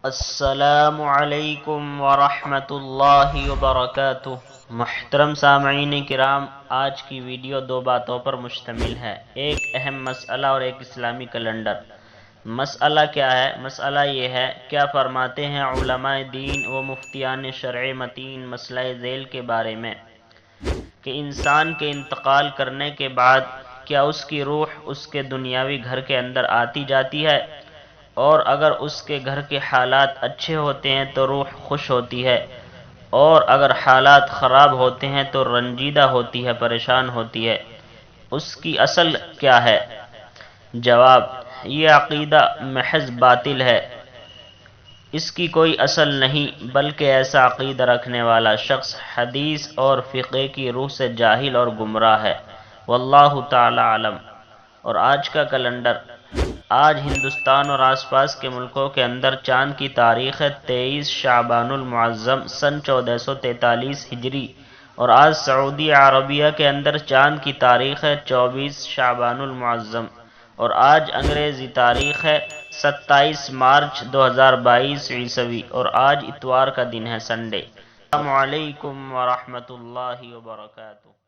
السلام علیکم ورحمۃ اللہ وبرکاتہ۔ محترم سامعین کرام، آج کی ویڈیو دو باتوں پر مشتمل ہے، ایک اہم مسئلہ اور ایک اسلامی کیلنڈر۔ مسئلہ کیا ہے؟ مسئلہ یہ ہے، کیا فرماتے ہیں علماء دین و مفتیان شرع متین مسئلہ ذیل کے بارے میں کہ انسان کے انتقال کرنے کے بعد کیا اس کی روح اس کے دنیاوی گھر کے اندر آتی جاتی ہے، اور اگر اس کے گھر کے حالات اچھے ہوتے ہیں تو روح خوش ہوتی ہے، اور اگر حالات خراب ہوتے ہیں تو رنجیدہ ہوتی ہے، پریشان ہوتی ہے۔ اس کی اصل کیا ہے؟ جواب: یہ عقیدہ محض باطل ہے، اس کی کوئی اصل نہیں، بلکہ ایسا عقیدہ رکھنے والا شخص حدیث اور فقہ کی روح سے جاہل اور گمراہ ہے، واللہ تعالی عالم۔ اور آج کا کیلنڈر: آج ہندوستان اور آس پاس کے ملکوں کے اندر چاند کی تاریخ ہے 23 شعبان المعظم سن 1443 ہجری، اور آج سعودی عربیہ کے اندر چاند کی تاریخ ہے 24 شعبان المعظم، اور آج انگریزی تاریخ ہے 27 مارچ 2022 عیسوی، اور آج اتوار کا دن ہے، سنڈے۔ السلام علیکم ورحمۃ اللہ وبرکاتہ۔